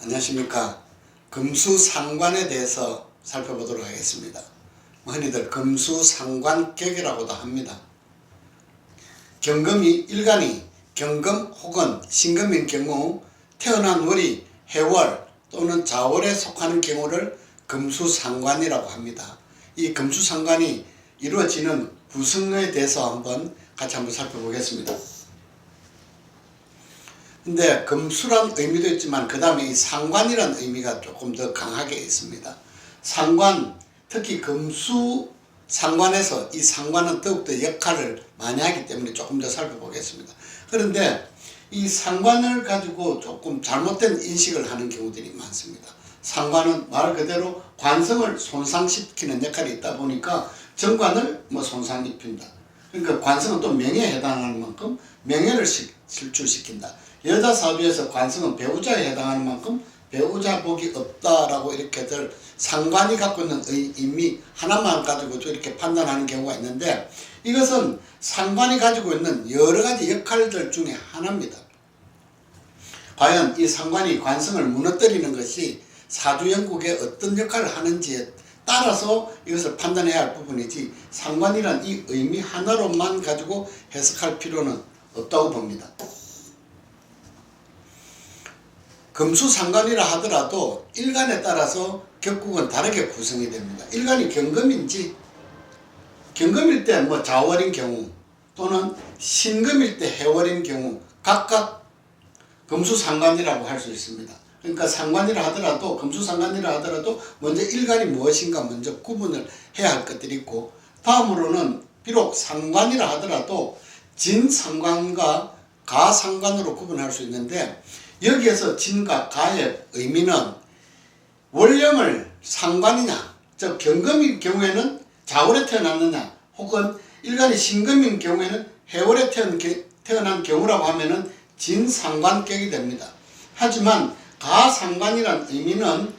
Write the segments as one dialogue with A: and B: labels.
A: 안녕하십니까. 금수상관에 대해서 살펴보도록 하겠습니다. 흔히들 금수상관격이라고도 합니다. 일간이 경금 혹은 신금인 경우 태어난 월이 해월 또는 자월에 속하는 경우를 금수상관이라고 합니다. 이 금수상관이 이루어지는 구성에 대해서 같이 한번 살펴보겠습니다. 근데 금수란 의미도 있지만 그 다음에 이 상관이라는 의미가 조금 더 강하게 있습니다. 상관, 특히 금수 상관에서 이 상관은 더욱더 역할을 많이 하기 때문에 조금 더 살펴보겠습니다. 그런데 이 상관을 가지고 조금 잘못된 인식을 하는 경우들이 많습니다. 상관은 말 그대로 관성을 손상시키는 역할이 있다 보니까 정관을 손상 입힌다. 그러니까 관성은 또 명예에 해당하는 만큼 명예를 실추시킨다. 여자 사주에서 관성은 배우자에 해당하는 만큼 배우자 복이 없다라고 이렇게들 상관이 갖고 있는 의미 하나만 가지고도 이렇게 판단하는 경우가 있는데, 이것은 상관이 가지고 있는 여러 가지 역할들 중에 하나입니다. 과연 이 상관이 관성을 무너뜨리는 것이 사주영국에 어떤 역할을 하는지에 따라서 이것을 판단해야 할 부분이지, 상관이란 이 의미 하나로만 가지고 해석할 필요는 없다고 봅니다. 금수상관이라 하더라도 일간에 따라서 격국은 다르게 구성이 됩니다. 일간이 경금인지, 경금일 때 자월인 경우 또는 신금일 때 해월인 경우 각각 금수상관이라고 할 수 있습니다. 그러니까 상관이라 하더라도, 금수상관이라 하더라도 먼저 일간이 무엇인가 먼저 구분을 해야 할 것들이 있고, 다음으로는 비록 상관이라 하더라도 진상관과 가상관으로 구분할 수 있는데, 여기에서 진과 가의 의미는 월령을 상관이냐, 즉 경금인 경우에는 자월에 태어났느냐, 혹은 일간이 신금인 경우에는 해월에 태어난 경우라고 하면은 진상관격이 됩니다. 하지만 가상관이란 의미는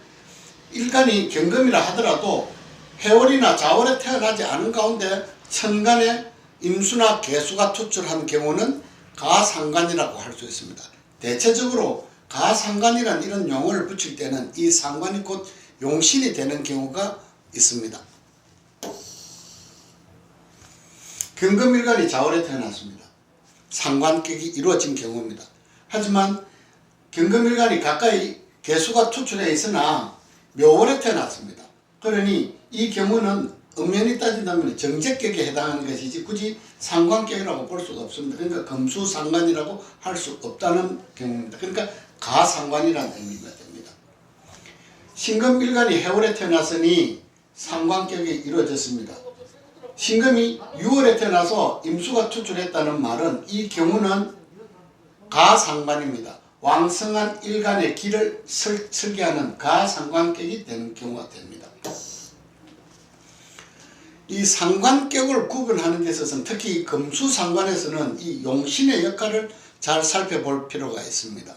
A: 일간이 경금이라 하더라도 해월이나 자월에 태어나지 않은 가운데 천간에 임수나 계수가 투출한 경우는 가상관이라고 할 수 있습니다. 대체적으로 가상관이란 이런 용어를 붙일 때는 이 상관이 곧 용신이 되는 경우가 있습니다. 경금일간이 자월에 태어났습니다. 상관격이 이루어진 경우입니다. 하지만 경금일간이 가까이 계수가 투출해 있으나 묘월에 태어났습니다. 그러니 이 경우는 엄연히 따진다면 정제격에 해당하는 것이지 굳이 상관격이라고 볼 수가 없습니다. 그러니까 금수상관이라고 할 수 없다는 경우입니다. 그러니까 가상관이라는 의미가 됩니다. 신금일간이 해월에 태어났으니 상관격이 이루어졌습니다. 신금이 6월에 태어나서 임수가 투출했다는 말은 이 경우는 가상관입니다. 왕성한 일간의 길을 설계하는 가상관격이 되는 경우가 됩니다. 이 상관격을 구분하는 데 있어서는 특히 금수상관에서는 이 용신의 역할을 잘 살펴볼 필요가 있습니다.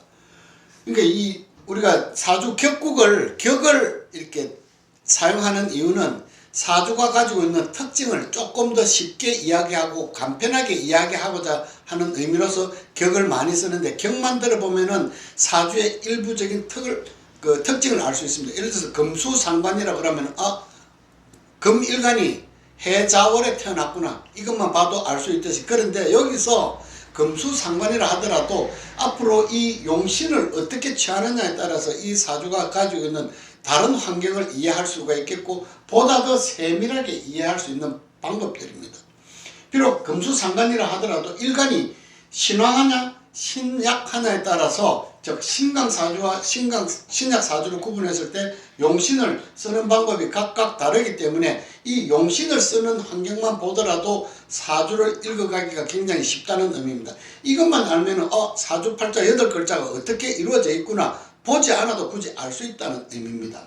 A: 그러니까 우리가 사주 격을 이렇게 사용하는 이유는 사주가 가지고 있는 특징을 조금 더 쉽게 이야기하고 간편하게 이야기하고자 하는 의미로서 격을 많이 쓰는데, 격만 들어보면은 사주의 일부적인 특징을 알 수 있습니다. 예를 들어서 금수상관이라고 그러면 금일간이 해자월에 태어났구나, 이것만 봐도 알 수 있듯이, 그런데 여기서 금수상관이라 하더라도 앞으로 이 용신을 어떻게 취하느냐에 따라서 이 사주가 가지고 있는 다른 환경을 이해할 수가 있겠고, 보다 더 세밀하게 이해할 수 있는 방법들입니다. 비록 금수상관이라 하더라도 일간이 신왕하냐 신약하냐에 따라서, 즉 신강사주와 신약사주를 구분했을 때 용신을 쓰는 방법이 각각 다르기 때문에 이 용신을 쓰는 환경만 보더라도 사주를 읽어가기가 굉장히 쉽다는 의미입니다. 이것만 알면 사주팔자 8글자가 어떻게 이루어져 있구나, 보지 않아도 굳이 알 수 있다는 의미입니다.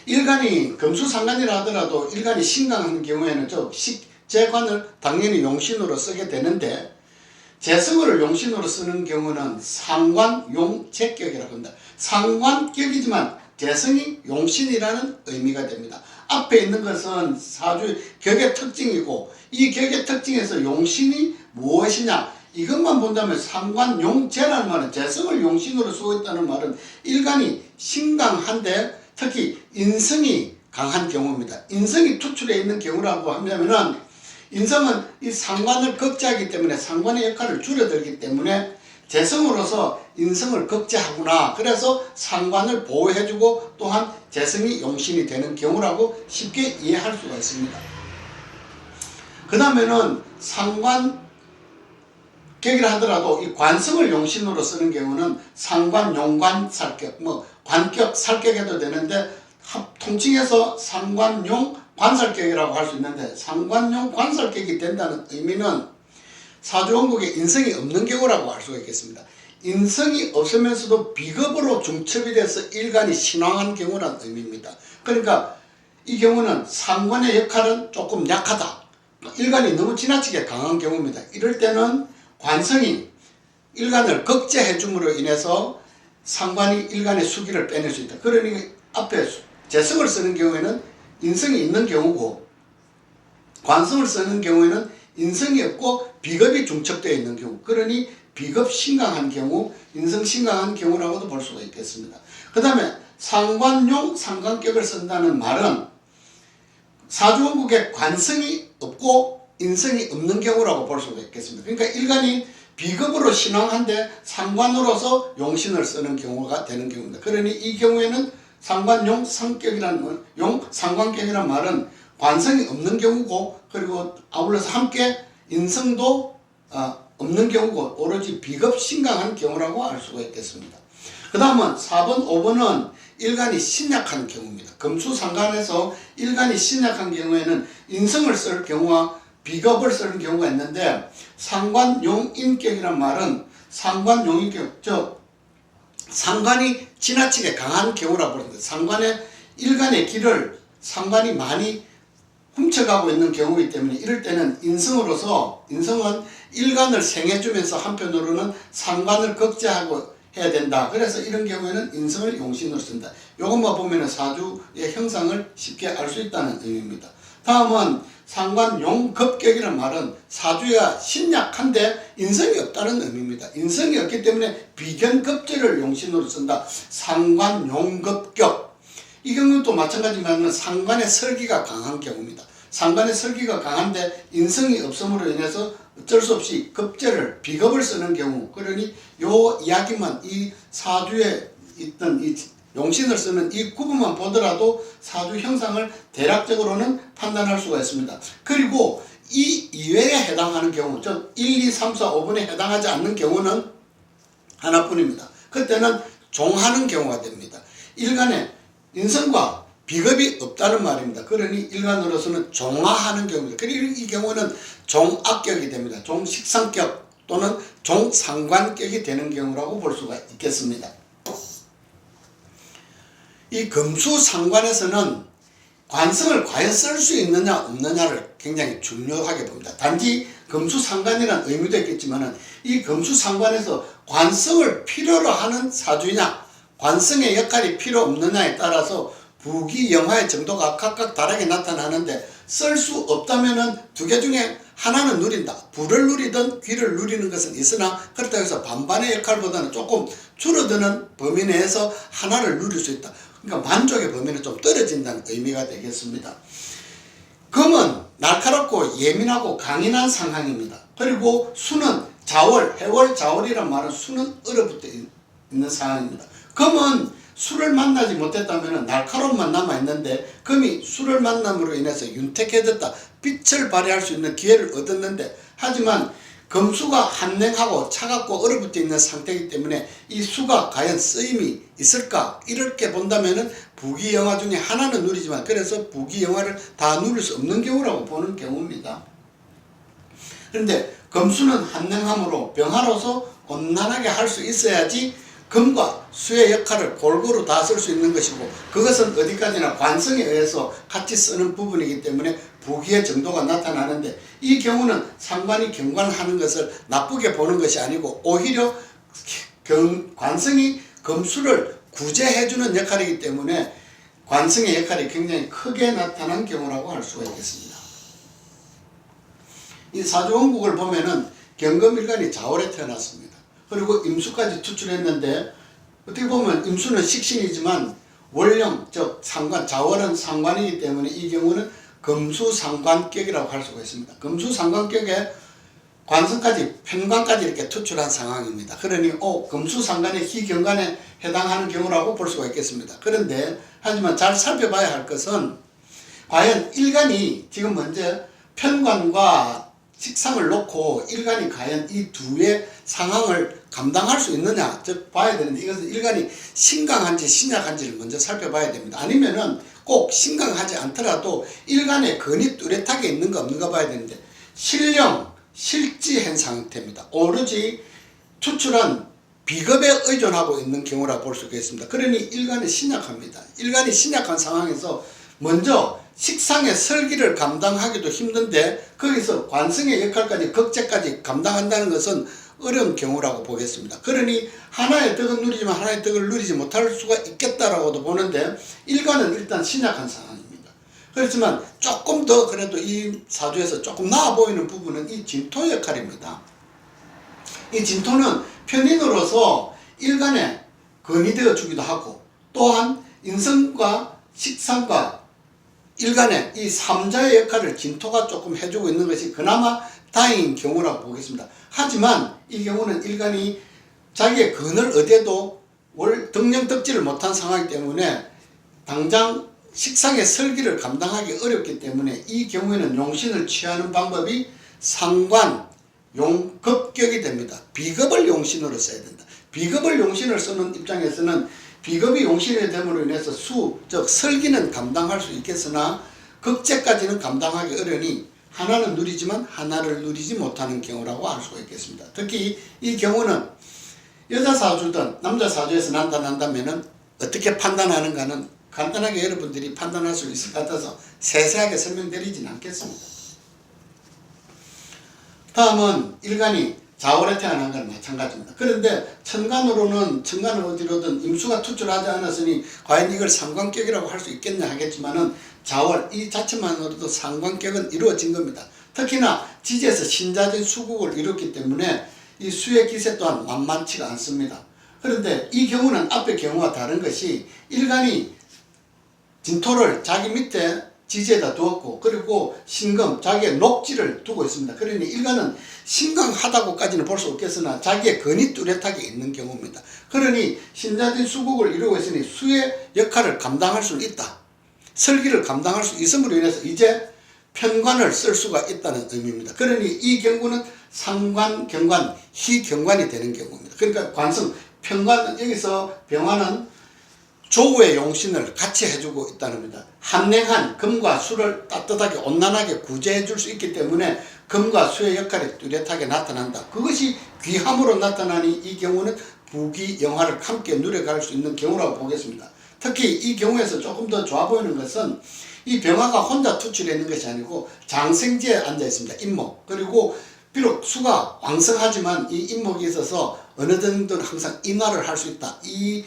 A: 일간이 금수상관이라 하더라도 일간이 신강한 경우에는 식재관을 당연히 용신으로 쓰게 되는데, 재성을 용신으로 쓰는 경우는 상관용재격이라고 합니다. 상관격이지만 재성이 용신이라는 의미가 됩니다. 앞에 있는 것은 사주의 격의 특징이고, 이 격의 특징에서 용신이 무엇이냐, 이것만 본다면 상관용재라는 말은 재성을 용신으로 쓰고 있다는 말은 일간이 신강한데 특히 인성이 강한 경우입니다. 인성이 투출해 있는 경우라고 하면은 인성은 이 상관을 극제하기 때문에 상관의 역할을 줄여들기 때문에 재성으로서 인성을 극제하구나. 그래서 상관을 보호해주고 또한 재성이 용신이 되는 경우라고 쉽게 이해할 수가 있습니다. 그 다음에는 상관격이라 하더라도 이 관성을 용신으로 쓰는 경우는 상관, 용관, 살격, 관격, 살격해도 되는데 통칭해서 상관용, 관살격이라고 할 수 있는데 상관용, 관살격이 된다는 의미는 사주원국에 인성이 없는 경우라고 할 수가 있겠습니다. 인성이 없으면서도 비겁으로 중첩이 돼서 일간이 신왕한 경우라는 의미입니다. 그러니까 이 경우는 상관의 역할은 조금 약하다. 일간이 너무 지나치게 강한 경우입니다. 이럴 때는 관성이 일간을 극제해 줌으로 인해서 상관이 일간의 수기를 빼낼 수 있다. 그러니 앞에 재성을 쓰는 경우에는 인성이 있는 경우고 관성을 쓰는 경우에는 인성이 없고 비겁이 중첩되어 있는 경우, 그러니 비겁 신강한 경우, 인성 신강한 경우라고도 볼 수가 있겠습니다. 그 다음에 상관용, 상관격을 쓴다는 말은 사주원국에 관성이 없고 인성이 없는 경우라고 볼 수가 있겠습니다. 그러니까 일간이 비겁으로 신왕한데 상관으로서 용신을 쓰는 경우가 되는 경우입니다. 그러니 이 경우에는 상관용 상격이라는 상관격이라는 말은 관성이 없는 경우고, 그리고 아울러서 함께 인성도 없는 경우고 오로지 비겁 신강한 경우라고 알 수가 있겠습니다. 그 다음은 4번, 5번은 일간이 신약한 경우입니다. 금수상관에서 일간이 신약한 경우에는 인성을 쓸 경우와 비겁을 쓰는 경우가 있는데, 상관용인격이란 말은 상관용인격, 즉 상관이 지나치게 강한 경우라고 부릅니다. 상관의 일간의 길을 상관이 많이 훔쳐가고 있는 경우이기 때문에 이럴 때는 인성으로서, 인성은 일간을 생해주면서 한편으로는 상관을 극제하고 해야 된다. 그래서 이런 경우에는 인성을 용신으로 쓴다. 이것만 보면 사주의 형상을 쉽게 알 수 있다는 의미입니다. 다음은 상관용급격이라는 말은 사주가 신약한데 인성이 없다는 의미입니다. 인성이 없기 때문에 비견급제를 용신으로 쓴다. 상관용급격. 이 경우도 마찬가지지만 상관의 설기가 강한 경우입니다. 상관의 설기가 강한데 인성이 없음으로 인해서 어쩔 수 없이 급제를, 비겁을 쓰는 경우, 그러니 요 이야기만, 이 사주에 있던 이 용신을 쓰는 이 구분만 보더라도 사주 형상을 대략적으로는 판단할 수가 있습니다. 그리고 이 이외에 해당하는 경우, 즉 1, 2, 3, 4, 5번에 해당하지 않는 경우는 하나뿐입니다. 그때는 종하는 경우가 됩니다. 일간에 인성과 비겁이 없다는 말입니다. 그러니 일간으로서는 종하하는 경우입니다. 그리고 이 경우는 종악격이 됩니다. 종식상격 또는 종상관격이 되는 경우라고 볼 수가 있겠습니다. 이 금수상관에서는 관성을 과연 쓸 수 있느냐 없느냐를 굉장히 중요하게 봅니다. 단지 금수상관이라는 의미도 있겠지만 이 금수상관에서 관성을 필요로 하는 사주냐, 관성의 역할이 필요 없느냐에 따라서 부귀영화의 정도가 각각 다르게 나타나는데, 쓸 수 없다면은 두 개 중에 하나는 누린다. 부를 누리든 귀를 누리는 것은 있으나 그렇다고 해서 반반의 역할보다는 조금 줄어드는 범위 내에서 하나를 누릴 수 있다. 그러니까 만족의 범위는 좀 떨어진다는 의미가 되겠습니다. 금은 날카롭고 예민하고 강인한 상황입니다. 그리고 수는 자월, 해월, 자월이란 말은 수는 얼어붙어 있는 상황입니다. 금은 수를 만나지 못했다면 날카로움만 남아있는데, 금이 수를 만남으로 인해서 윤택해졌다. 빛을 발휘할 수 있는 기회를 얻었는데, 하지만 금수가 한냉하고 차갑고 얼어붙어 있는 상태이기 때문에 이 수가 과연 쓰임이 있을까? 이렇게 본다면 부귀영화 중에 하나는 누리지만, 그래서 부귀영화를 다 누릴 수 없는 경우라고 보는 경우입니다. 그런데 금수는 한냉함으로 병화로서 온난하게 할 수 있어야지 금과 수의 역할을 골고루 다 쓸 수 있는 것이고, 그것은 어디까지나 관성에 의해서 같이 쓰는 부분이기 때문에 부귀의 정도가 나타나는데, 이 경우는 상관이 경관하는 것을 나쁘게 보는 것이 아니고 오히려 관성이 금수를 구제해주는 역할이기 때문에 관성의 역할이 굉장히 크게 나타난 경우라고 할 수가 있겠습니다. 이 사주원국을 보면은 경금일간이 자월에 태어났습니다. 그리고 임수까지 투출했는데 어떻게 보면 임수는 식신이지만 월령 즉 상관, 자월은 상관이기 때문에 이 경우는 금수상관격이라고 할 수가 있습니다. 금수상관격에 관성까지 편관까지 이렇게 투출한 상황입니다. 그러니 금수상관의 희경관에 해당하는 경우라고 볼 수가 있겠습니다. 그런데 하지만 잘 살펴봐야 할 것은 과연 일간이 지금 먼저 편관과 식상을 놓고 일간이 과연 이 두의 상황을 감당할 수 있느냐 즉 봐야 되는데 이것은 일간이 신강한지 신약한지를 먼저 살펴봐야 됩니다. 아니면은 꼭 신강하지 않더라도 일간에 근이 뚜렷하게 있는가 없는가 봐야 되는데 신령 실지한 상태입니다. 오로지 투출한 비겁에 의존하고 있는 경우라 볼 수가 있습니다. 그러니 일간이 신약합니다. 일간이 신약한 상황에서 먼저 식상의 설기를 감당하기도 힘든데 거기서 관성의 역할까지 극제까지 감당한다는 것은 어려운 경우라고 보겠습니다. 그러니 하나의 덕은 누리지만 하나의 덕을 누리지 못할 수가 있겠다라고도 보는데 일간은 일단 신약한 상황입니다. 그렇지만 조금 더 그래도 이 사주에서 조금 나아 보이는 부분은 이 진토 역할입니다. 이 진토는 편인으로서 일간에 근이 되어 주기도 하고 또한 인성과 식상과 일간의 이 삼자의 역할을 진토가 조금 해주고 있는 것이 그나마 다행인 경우라고 보겠습니다. 하지만 이 경우는 일간이 자기의 근을 얻어도 덕령덕지를 못한 상황이기 때문에 당장 식상의 설기를 감당하기 어렵기 때문에 이 경우에는 용신을 취하는 방법이 상관, 용급격이 됩니다. 비겁을 용신으로 써야 된다. 비겁을 용신을 쓰는 입장에서는 비겁이 용신이 됨으로 인해서 즉 설기는 감당할 수 있겠으나 극제까지는 감당하기 어려니 하나는 누리지만 하나를 누리지 못하는 경우라고 알 수가 있겠습니다. 특히 이 경우는 여자 사주든 남자 사주에서 나타난다면 어떻게 판단하는가는 간단하게 여러분들이 판단할 수 있을 것 같아서 세세하게 설명드리진 않겠습니다. 다음은 일간이 자월에 태어난 건 마찬가지입니다. 그런데 천간으로는 천간을 어디로든 임수가 투출하지 않았으니 과연 이걸 상관격이라고 할 수 있겠냐 하겠지만은 자월 이 자체만으로도 상관격은 이루어진 겁니다. 특히나 지지에서 신자진 수국을 이뤘기 때문에 이 수의 기세 또한 만만치가 않습니다. 그런데 이 경우는 앞의 경우와 다른 것이 일간이 진토를 자기 밑에 지지에다 두었고 그리고 신금 자기의 녹지를 두고 있습니다. 그러니 일간은 신강하다고까지는 볼 수 없겠으나 자기의 근이 뚜렷하게 있는 경우입니다. 그러니 신자진 수국을 이루고 있으니 수의 역할을 감당할 수 있다. 설기를 감당할 수 있음으로 인해서 이제 편관을 쓸 수가 있다는 의미입니다. 그러니 이 경우는 상관, 경관, 희경관이 되는 경우입니다. 그러니까 관성, 편관 여기서 병화는 조우의 용신을 같이 해주고 있다는 겁니다. 한냉한 금과 수를 따뜻하게 온난하게 구제해 줄 수 있기 때문에 금과 수의 역할이 뚜렷하게 나타난다. 그것이 귀함으로 나타나니 이 경우는 부귀영화를 함께 누려갈 수 있는 경우라고 보겠습니다. 특히 이 경우에서 조금 더 좋아 보이는 것은 이 병화가 혼자 투출해 있는 것이 아니고 장생지에 앉아 있습니다. 인목. 그리고 비록 수가 왕성하지만 이 인목이 있어서 어느 정도는 항상 인화를 할 수 있다. 이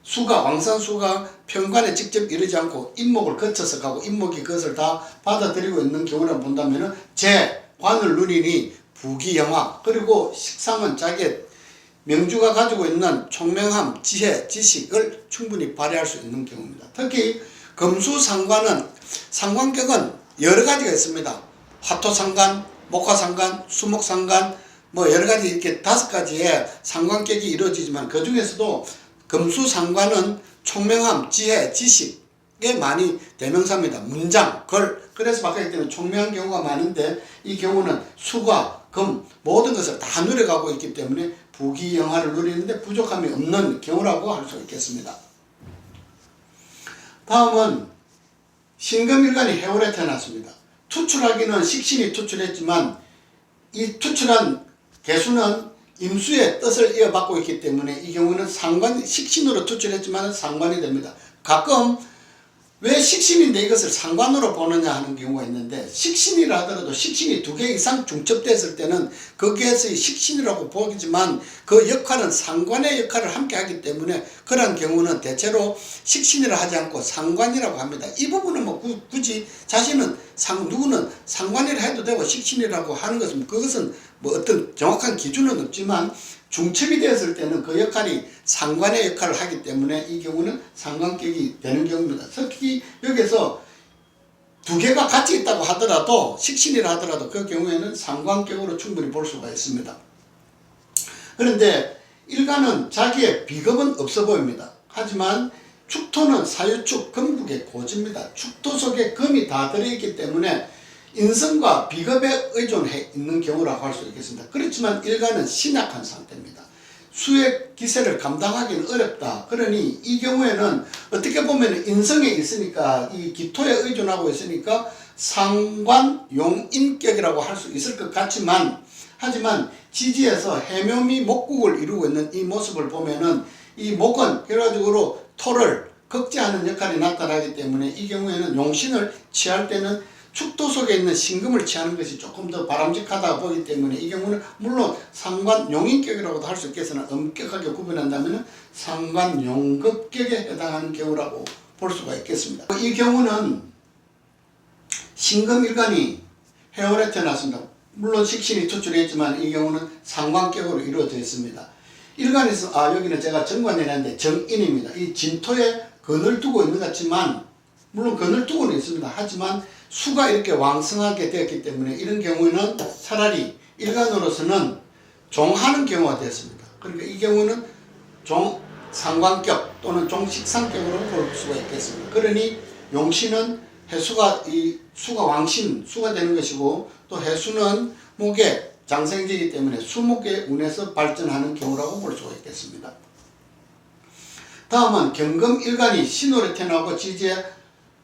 A: 수가 왕산수가 편관에 직접 이르지 않고 인목을 거쳐서 가고 인목이 그것을 다 받아들이고 있는 경우를 본다면 재관을 누리니 부귀영화 그리고 식상은 자기의 명주가 가지고 있는 총명함, 지혜, 지식을 충분히 발휘할 수 있는 경우입니다. 특히 금수상관은 상관격은 여러 가지가 있습니다. 화토상관, 목화상관, 수목상관 뭐 여러 가지 이렇게 5가지의 상관격이 이루어지지만 그 중에서도 금수상관은 총명함, 지혜, 지식에 많이 대명사입니다. 문장, 걸 그래서 바뀌기 때문에 총명한 경우가 많은데 이 경우는 수과 금 모든 것을 다 누려가고 있기 때문에 부귀영화를 누리는데 부족함이 없는 경우라고 할 수 있겠습니다. 다음은 신금일간이 해월에 태어났습니다. 투출하기는 식신이 투출했지만 이 투출한 개수는 임수의 뜻을 이어받고 있기 때문에 이 경우는 상관, 식신으로 투출했지만 상관이 됩니다. 가끔 왜 식신인데 이것을 상관으로 보느냐 하는 경우가 있는데, 식신이라 하더라도 식신이 2개 이상 중첩됐을 때는 거기에서의 식신이라고 보지만 그 역할은 상관의 역할을 함께 하기 때문에 그런 경우는 대체로 식신이라 하지 않고 상관이라고 합니다. 이 부분은 뭐 굳이 자신은 누구는 상관이라 해도 되고 식신이라고 하는 것은 그것은 뭐 어떤 정확한 기준은 없지만 중첩이 되었을 때는 그 역할이 상관의 역할을 하기 때문에 이 경우는 상관격이 되는 경우입니다. 특히 여기서 2개가 같이 있다고 하더라도 식신이라 하더라도 그 경우에는 상관격으로 충분히 볼 수가 있습니다. 그런데 일간은 자기의 비겁은 없어 보입니다. 하지만 축토는 사유축 금국의 고지입니다. 축토 속에 금이 다 들어있기 때문에 인성과 비겁에 의존해 있는 경우라고 할 수 있겠습니다. 그렇지만 일간은 신약한 상태입니다. 수의 기세를 감당하기는 어렵다. 그러니 이 경우에는 어떻게 보면 인성에 있으니까 이 기토에 의존하고 있으니까 상관용인격이라고 할 수 있을 것 같지만, 하지만 지지에서 해묘미 목국을 이루고 있는 이 모습을 보면은 이 목은 결과적으로 토를 극제하는 역할이 나타나기 때문에 이 경우에는 용신을 취할 때는 축토 속에 있는 신금을 취하는 것이 조금 더 바람직하다 보기 때문에 이 경우는 물론 상관용인격이라고도 할 수 있겠으나 엄격하게 구분한다면 상관용급격에 해당하는 경우라고 볼 수가 있겠습니다. 이 경우는 신금일간이 해월에 태어났습니다. 물론 식신이 투출했지만 이 경우는 상관격으로 이루어져 있습니다. 일간에서 여기는 제가 정관이라는데 정인입니다. 이 진토에 건을 두고 있는 것 같지만 물론 건을 두고는 있습니다. 하지만 수가 이렇게 왕성하게 되었기 때문에 이런 경우에는 차라리 일간으로서는 종하는 경우가 됐습니다. 그러니까 이 경우는 종상관격 또는 종식상격으로 볼 수가 있겠습니다. 그러니 용신은 해수가 수가 왕신, 수가 되는 것이고 또 해수는 목의 장생지이기 때문에 수목의 운에서 발전하는 경우라고 볼 수가 있겠습니다. 다음은 경금일간이 신월에 태어나고 지지에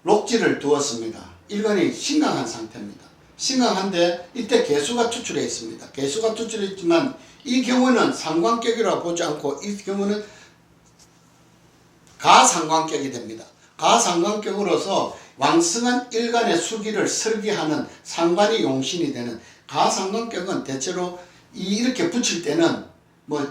A: 록지를 두었습니다. 일간이 신강한 상태입니다. 신강한데 이때 개수가 투출해 있습니다. 개수가 투출해 있지만 이 경우는 상관격이라고 보지 않고 이 경우는 가상관격이 됩니다. 가상관격으로서 왕성한 일간의 수기를 설기하는 상관이 용신이 되는 가상관격은 대체로 이렇게 붙일 때는 뭐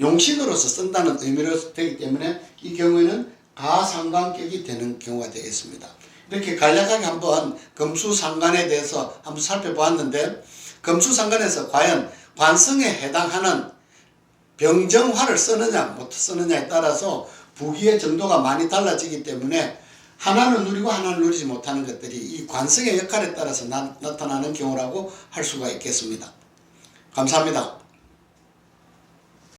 A: 용신으로서 쓴다는 의미로 되기 때문에 이 경우에는 가상관격이 되는 경우가 되겠습니다. 이렇게 간략하게 한번 금수상관에 대해서 한번 살펴보았는데, 금수상관에서 과연 관성에 해당하는 병정화를 쓰느냐 못 쓰느냐에 따라서 부기의 정도가 많이 달라지기 때문에 하나는 누리고 하나는 누리지 못하는 것들이 이 관성의 역할에 따라서 나타나는 경우라고 할 수가 있겠습니다. 감사합니다.